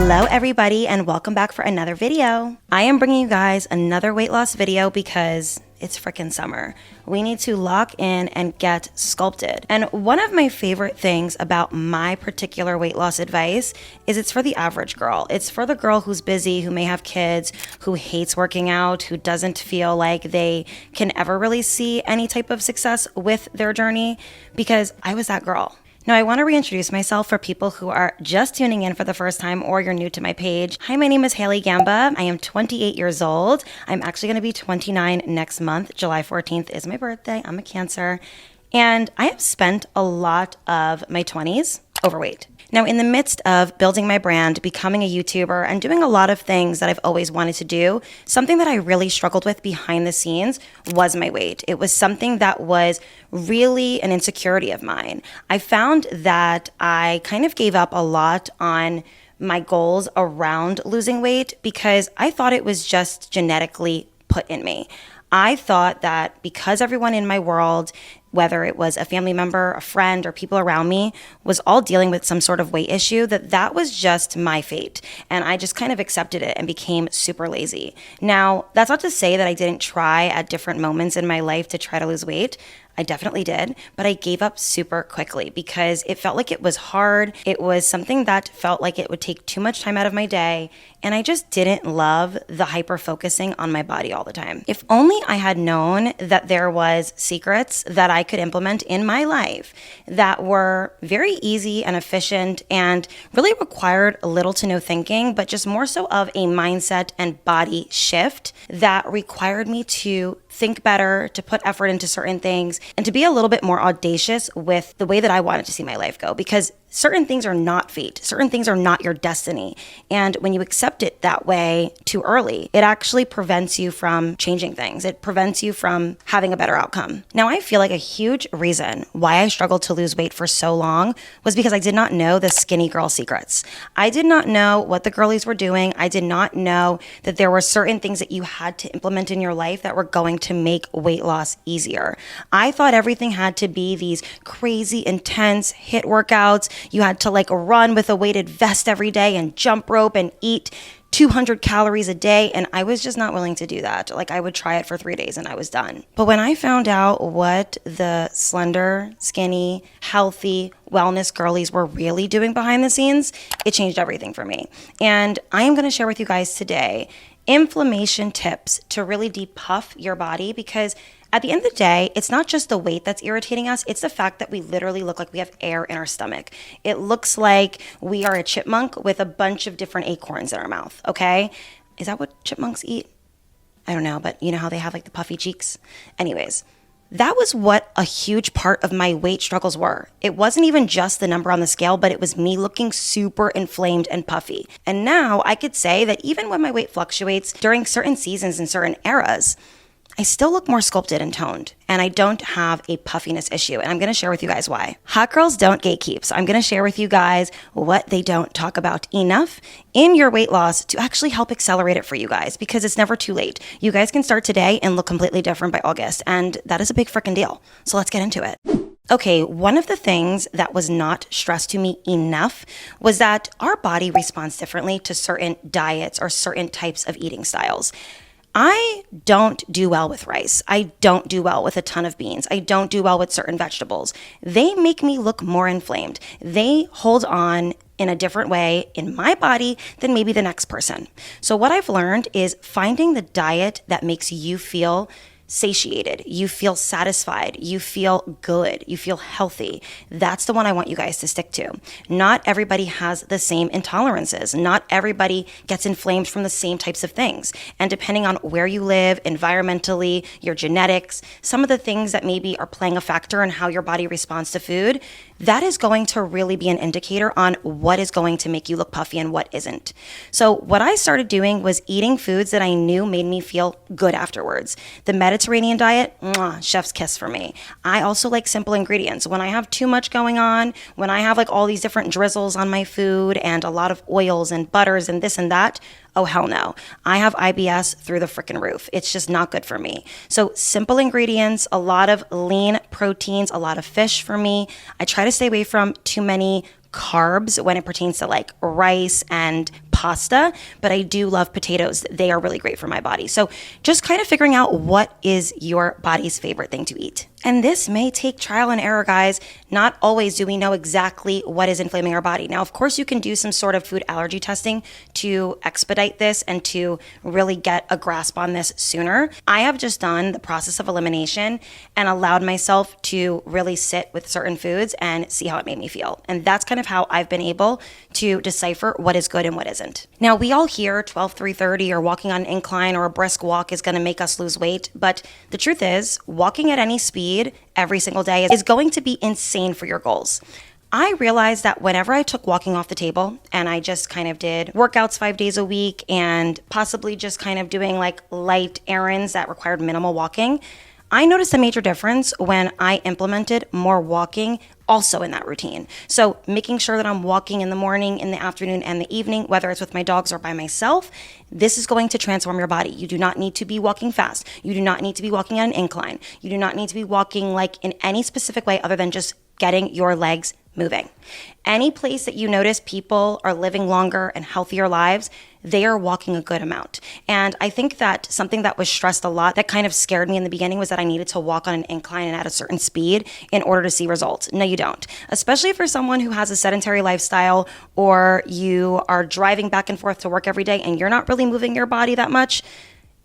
Hello everybody and welcome back for another video. I am bringing you guys another weight loss video because it's freaking summer. We need to lock in and get sculpted. And one of my favorite things about my particular weight loss advice is it's for the average girl. It's for the girl who's busy, who may have kids, who hates working out, who doesn't feel like they can ever really see any type of success with their journey, because I was that girl. Now, I want to reintroduce myself for people who are just tuning in for the first time or you're new to my page. Hi, my name is Hailey Gamba. I am 28 years old. I'm actually going to be 29 next month. July 14th is my birthday. I'm a Cancer. And I have spent a lot of my 20s overweight. Now, in the midst of building my brand, becoming a YouTuber, and doing a lot of things that I've always wanted to do, something that I really struggled with behind the scenes was my weight. It was something that was really an insecurity of mine. I found that I kind of gave up a lot on my goals around losing weight because I thought it was just genetically put in me. I thought that because everyone in my world, whether it was a family member, a friend, or people around me, was all dealing with some sort of weight issue, that was just my fate. And I just kind of accepted it and became super lazy. Now, that's not to say that I didn't try at different moments in my life to try to lose weight. I definitely did, but I gave up super quickly because it felt like it was hard. It was something that felt like it would take too much time out of my day, and I just didn't love the hyper focusing on my body all the time. If only I had known that there was secrets that I could implement in my life that were very easy and efficient and really required little to no thinking, but just more so of a mindset and body shift that required me to think better, to put effort into certain things, and to be a little bit more audacious with the way that I wanted to see my life go. Because certain things are not fate. Certain things are not your destiny. And when you accept it that way too early, it actually prevents you from changing things. It prevents you from having a better outcome. Now, I feel like a huge reason why I struggled to lose weight for so long was because I did not know the skinny girl secrets. I did not know what the girlies were doing. I did not know that there were certain things that you had to implement in your life that were going to make weight loss easier. I thought everything had to be these crazy, intense HIIT workouts. You had to run with a weighted vest every day and jump rope and eat 200 calories a day. And I was just not willing to do that. I would try it for 3 days and I was done. But when I found out what the slender, skinny, healthy, wellness girlies were really doing behind the scenes, it changed everything for me. And I am going to share with you guys today inflammation tips to really depuff your body, because at the end of the day, it's not just the weight that's irritating us. It's the fact that we literally look like we have air in our stomach. It looks like we are a chipmunk with a bunch of different acorns in our mouth, okay? Is that what chipmunks eat? I don't know, but you know how they have the puffy cheeks? Anyways, that was what a huge part of my weight struggles were. It wasn't even just the number on the scale, but it was me looking super inflamed and puffy. And now I could say that even when my weight fluctuates during certain seasons and certain eras, I still look more sculpted and toned, and I don't have a puffiness issue, and I'm going to share with you guys why. Hot girls don't gatekeep, so I'm going to share with you guys what they don't talk about enough in your weight loss to actually help accelerate it for you guys, because it's never too late. You guys can start today and look completely different by August, and that is a big freaking deal. So let's get into it. Okay, one of the things that was not stressed to me enough was that our body responds differently to certain diets or certain types of eating styles. I don't do well with rice. I don't do well with a ton of beans. I don't do well with certain vegetables. They make me look more inflamed. They hold on in a different way in my body than maybe the next person. So what I've learned is finding the diet that makes you feel satiated, you feel satisfied, you feel good, you feel healthy. That's the one I want you guys to stick to. Not everybody has the same intolerances. Not everybody gets inflamed from the same types of things. And depending on where you live, environmentally, your genetics, some of the things that maybe are playing a factor in how your body responds to food, that is going to really be an indicator on what is going to make you look puffy and what isn't. So what I started doing was eating foods that I knew made me feel good afterwards. The Mediterranean diet, chef's kiss for me. I also like simple ingredients. When I have too much going on, when I have all these different drizzles on my food and a lot of oils and butters and this and that, oh hell no. I have IBS through the freaking roof. It's just not good for me. So simple ingredients, a lot of lean proteins, a lot of fish for me. I try to stay away from too many carbs when it pertains to rice and pasta, but I do love potatoes. They are really great for my body. So just kind of figuring out what is your body's favorite thing to eat. And this may take trial and error, guys. Not always do we know exactly what is inflaming our body. Now, of course, you can do some sort of food allergy testing to expedite this and to really get a grasp on this sooner. I have just done the process of elimination and allowed myself to really sit with certain foods and see how it made me feel. And that's kind of how I've been able to decipher what is good and what isn't. Now, we all hear 12-3-30 or walking on an incline or a brisk walk is going to make us lose weight. But the truth is, walking at any speed every single day is going to be insane for your goals. I realized that whenever I took walking off the table and I just kind of did workouts 5 days a week and possibly just kind of doing like light errands that required minimal walking, I noticed a major difference when I implemented more walking also in that routine. So making sure that I'm walking in the morning, in the afternoon, and the evening, whether it's with my dogs or by myself, this is going to transform your body. You do not need to be walking fast. You do not need to be walking on an incline. You do not need to be walking like in any specific way other than just getting your legs moving. Any place that you notice people are living longer and healthier lives, they are walking a good amount. And I think that something that was stressed a lot that kind of scared me in the beginning was that I needed to walk on an incline and at a certain speed in order to see results. No, you don't. Especially for someone who has a sedentary lifestyle or you are driving back and forth to work every day and you're not really moving your body that much.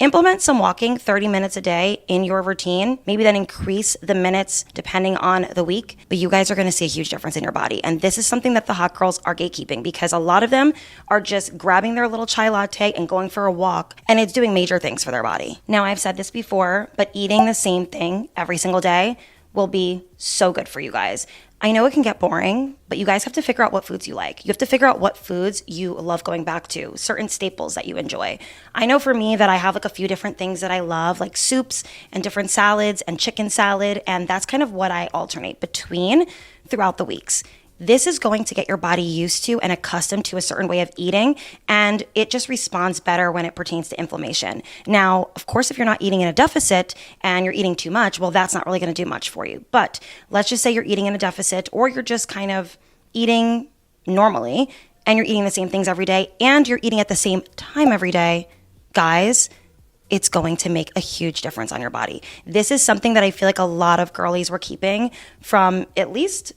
Implement some walking 30 minutes a day in your routine, maybe then increase the minutes depending on the week, but you guys are going to see a huge difference in your body. And this is something that the hot girls are gatekeeping because a lot of them are just grabbing their little chai latte and going for a walk, and it's doing major things for their body. Now, I've said this before, but eating the same thing every single day will be so good for you guys. I know it can get boring, but you guys have to figure out what foods you like. You have to figure out what foods you love going back to, certain staples that you enjoy. I know for me that I have like a few different things that I love, like soups and different salads and chicken salad, and that's kind of what I alternate between throughout the weeks. This is going to get your body used to and accustomed to a certain way of eating, and it just responds better when it pertains to inflammation. Now, of course, if you're not eating in a deficit and you're eating too much, well, that's not really going to do much for you. But let's just say you're eating in a deficit or you're just kind of eating normally and you're eating the same things every day and you're eating at the same time every day, guys, it's going to make a huge difference on your body. This is something that I feel like a lot of girlies were keeping from at least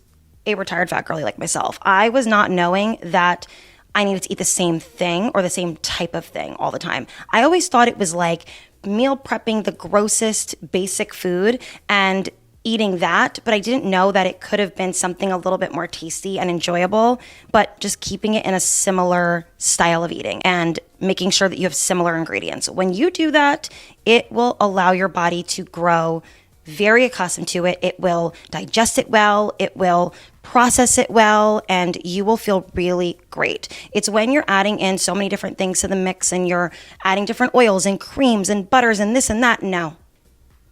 a retired fat girly like myself. I was not knowing that I needed to eat the same thing or the same type of thing all the time. I always thought it was like meal prepping the grossest basic food and eating that, but I didn't know that it could have been something a little bit more tasty and enjoyable, but just keeping it in a similar style of eating and making sure that you have similar ingredients. When you do that, it will allow your body to grow very accustomed to it. It will digest it well. It will process it well, and you will feel really great. It's when you're adding in so many different things to the mix and you're adding different oils and creams and butters and this and that. No.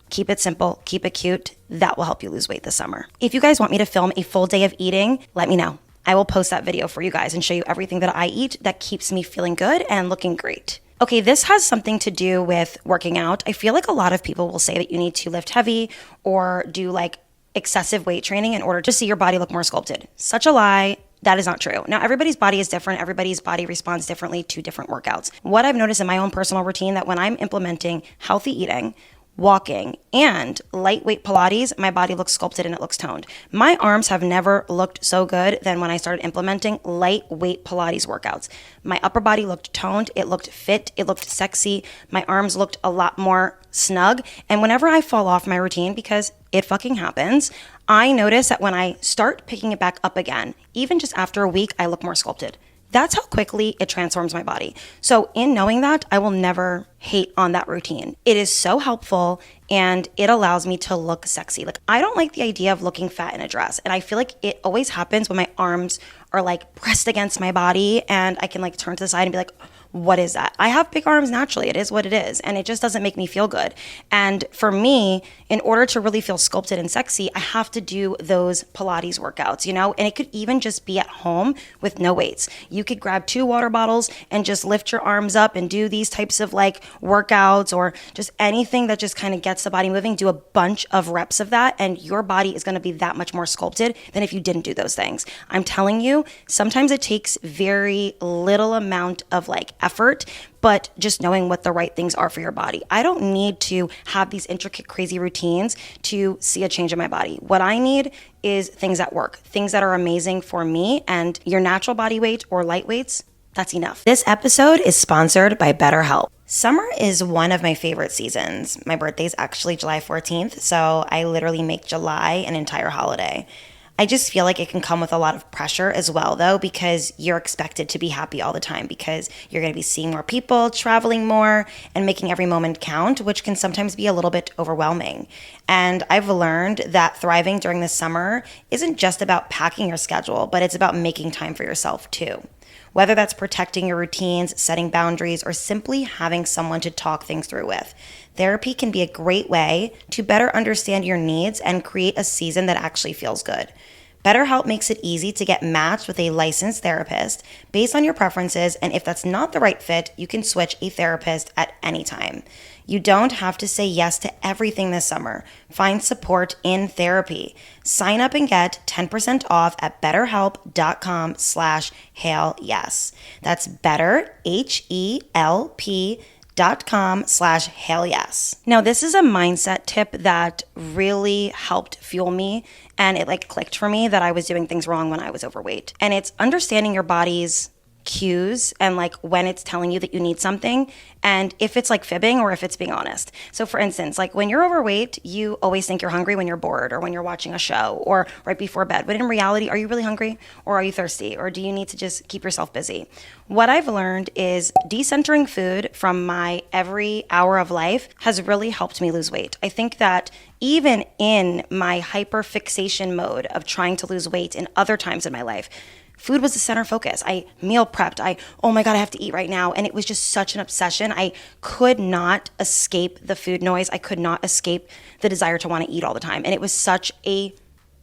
Keep it simple. Keep it cute. That will help you lose weight this summer. If you guys want me to film a full day of eating, let me know. I will post that video for you guys and show you everything that I eat that keeps me feeling good and looking great. Okay, this has something to do with working out. I feel like a lot of people will say that you need to lift heavy or do like excessive weight training in order to see your body look more sculpted. Such a lie. That is not true. Now, everybody's body is different. Everybody's body responds differently to different workouts. What I've noticed in my own personal routine that when I'm implementing healthy eating, walking, and lightweight Pilates, my body looks sculpted and it looks toned. My arms have never looked so good than when I started implementing lightweight Pilates workouts. My upper body looked toned, it looked fit, it looked sexy. My arms looked a lot more snug. And whenever I fall off my routine, because it fucking happens, I notice that when I start picking it back up again, even just after a week, I look more sculpted. That's how quickly it transforms my body. So in knowing that, I will never hate on that routine. It is so helpful and it allows me to look sexy. Like, I don't like the idea of looking fat in a dress. And I feel like it always happens when my arms are like pressed against my body and I can like turn to the side and be like, what is that? I have big arms naturally. It is what it is. And it just doesn't make me feel good. And for me, in order to really feel sculpted and sexy, I have to do those Pilates workouts, And it could even just be at home with no weights. You could grab 2 water bottles and just lift your arms up and do these types of like workouts, or just anything that just kind of gets the body moving. Do a bunch of reps of that, and your body is going to be that much more sculpted than if you didn't do those things. I'm telling you, sometimes it takes very little amount of like effort, but just knowing what the right things are for your body. I don't need to have these intricate, crazy routines to see a change in my body. What I need is things that work, things that are amazing for me, and your natural body weight or light weights, that's enough. This episode is sponsored by BetterHelp. Summer is one of my favorite seasons. My birthday is actually July 14th, so I literally make July an entire holiday. I just feel like it can come with a lot of pressure as well, though, because you're expected to be happy all the time because you're going to be seeing more people, traveling more, and making every moment count, which can sometimes be a little bit overwhelming. And I've learned that thriving during the summer isn't just about packing your schedule, but it's about making time for yourself too. Whether that's protecting your routines, setting boundaries, or simply having someone to talk things through with, therapy can be a great way to better understand your needs and create a season that actually feels good. BetterHelp makes it easy to get matched with a licensed therapist based on your preferences, and if that's not the right fit, you can switch a therapist at any time. You don't have to say yes to everything this summer. Find support in therapy. Sign up and get 10% off at betterhelp.com/HailYes. That's better, HELP.com/HailYes. Now, this is a mindset tip that really helped fuel me, and it like clicked for me that I was doing things wrong when I was overweight. And it's understanding your body's cues and like when it's telling you that you need something, and if it's like fibbing or if it's being honest. So for instance, like when you're overweight, you always think you're hungry when you're bored or when you're watching a show or right before bed. But in reality, are you really hungry, or are you thirsty, or do you need to just keep yourself busy? What I've learned is decentering food from my every hour of life has really helped me lose weight. I think that even in my hyper fixation mode of trying to lose weight in other times in my life, food was the center focus. I meal prepped. Oh my God, I have to eat right now. And it was just such an obsession. I could not escape the food noise. I could not escape the desire to want to eat all the time. And it was such a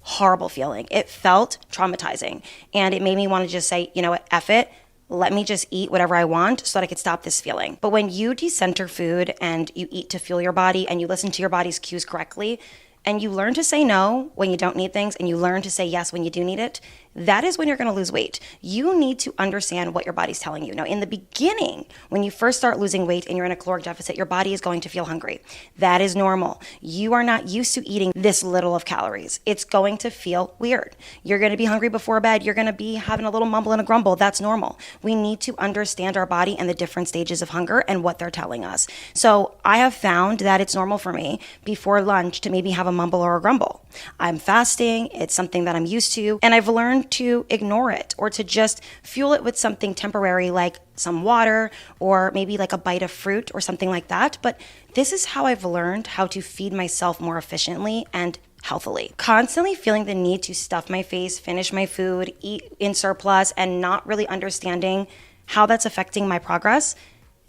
horrible feeling. It felt traumatizing. And it made me want to just say, you know what, F it. Let me just eat whatever I want so that I could stop this feeling. But when you decenter food and you eat to fuel your body and you listen to your body's cues correctly, and you learn to say no when you don't need things, and you learn to say yes when you do need it, that is when you're going to lose weight. You need to understand what your body's telling you. Now, in the beginning, when you first start losing weight and you're in a caloric deficit, your body is going to feel hungry. That is normal. You are not used to eating this little of calories. It's going to feel weird. You're going to be hungry before bed. You're going to be having a little mumble and a grumble. That's normal. We need to understand our body and the different stages of hunger and what they're telling us. So I have found that it's normal for me before lunch to maybe have a mumble or a grumble. I'm fasting. It's something that I'm used to, and I've learned to ignore it or to just fuel it with something temporary like some water or maybe like a bite of fruit or something like that. But this is how I've learned how to feed myself more efficiently and healthily. Constantly feeling the need to stuff my face, finish my food, eat in surplus, and not really understanding how that's affecting my progress,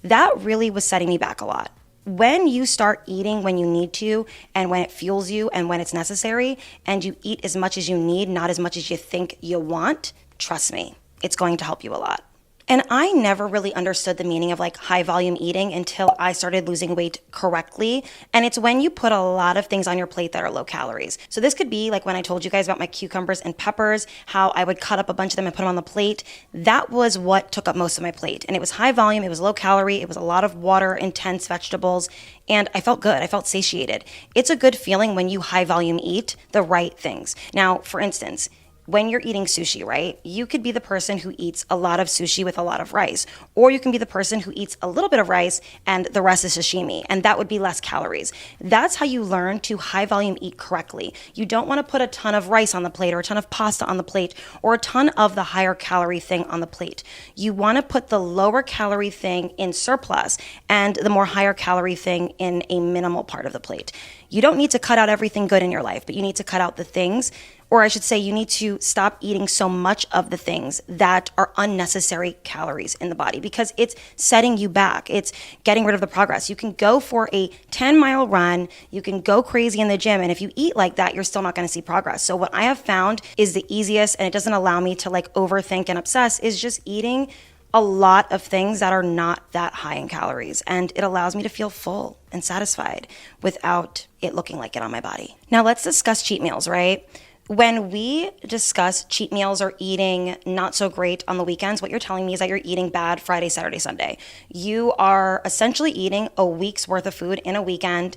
that really was setting me back a lot. When you start eating when you need to and when it fuels you and when it's necessary, and you eat as much as you need, not as much as you think you want, trust me, it's going to help you a lot. And I never really understood the meaning of like high volume eating until I started losing weight correctly. And it's when you put a lot of things on your plate that are low calories. So this could be like when I told you guys about my cucumbers and peppers, how I would cut up a bunch of them and put them on the plate. That was what took up most of my plate. And it was high volume, it was low calorie, it was a lot of water, intense vegetables, and I felt good. I felt satiated. It's a good feeling when you high volume eat the right things. Now, for instance, when you're eating sushi, right? You could be the person who eats a lot of sushi with a lot of rice, or you can be the person who eats a little bit of rice and the rest is sashimi, and that would be less calories. That's how you learn to high volume eat correctly. You don't want to put a ton of rice on the plate or a ton of pasta on the plate or a ton of the higher calorie thing on the plate. You want to put the lower calorie thing in surplus and the more higher calorie thing in a minimal part of the plate. You don't need to cut out everything good in your life, but you need to cut out the things or I should say you need to stop eating so much of the things that are unnecessary calories in the body, because it's setting you back. It's getting rid of the progress. You can go for a 10-mile run, you can go crazy in the gym, and if you eat like that, you're still not going to see progress. So what I have found is the easiest, and it doesn't allow me to like overthink and obsess, is just eating a lot of things that are not that high in calories, and it allows me to feel full and satisfied without it looking like it on my body. Now let's discuss cheat meals, right? When we discuss cheat meals or eating not so great on the weekends, what you're telling me is that you're eating bad Friday, Saturday, Sunday. You are essentially eating a week's worth of food in a weekend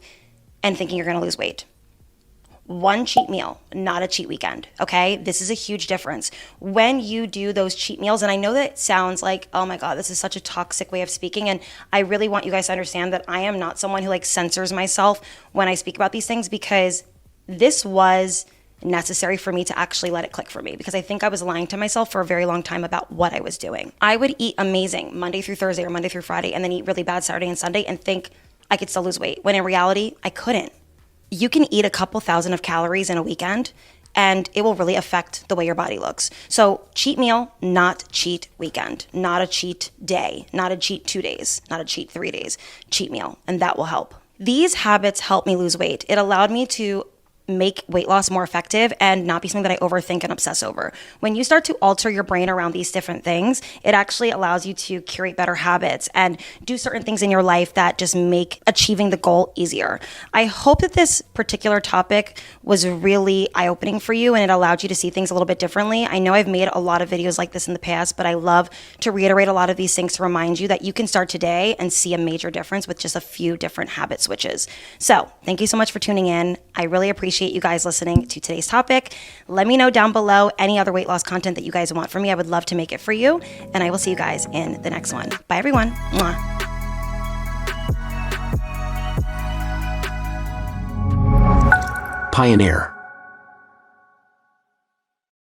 and thinking you're going to lose weight. One cheat meal, not a cheat weekend, okay? This is a huge difference. When you do those cheat meals, and I know that it sounds like, oh my God, this is such a toxic way of speaking, and I really want you guys to understand that I am not someone who like censors myself when I speak about these things, because this was necessary for me to actually let it click for me, because I think I was lying to myself for a very long time about what I was doing. I would eat amazing Monday through Thursday or Monday through Friday and then eat really bad Saturday and Sunday and think I could still lose weight, when in reality, I couldn't. You can eat a couple thousand of calories in a weekend and it will really affect the way your body looks. So cheat meal, not cheat weekend, not a cheat day, not a cheat 2 days, not a cheat 3 days, cheat meal, and that will help. These habits helped me lose weight. It allowed me to make weight loss more effective and not be something that I overthink and obsess over. When you start to alter your brain around these different things, it actually allows you to curate better habits and do certain things in your life that just make achieving the goal easier. I hope that this particular topic was really eye-opening for you and it allowed you to see things a little bit differently. I know I've made a lot of videos like this in the past, but I love to reiterate a lot of these things to remind you that you can start today and see a major difference with just a few different habit switches. So thank you so much for tuning in. I really appreciate you guys listening to today's topic. Let me know down below any other weight loss content that you guys want from me. I would love to make it for you. And I will see you guys in the next one. Bye, everyone. Mwah. Pioneer.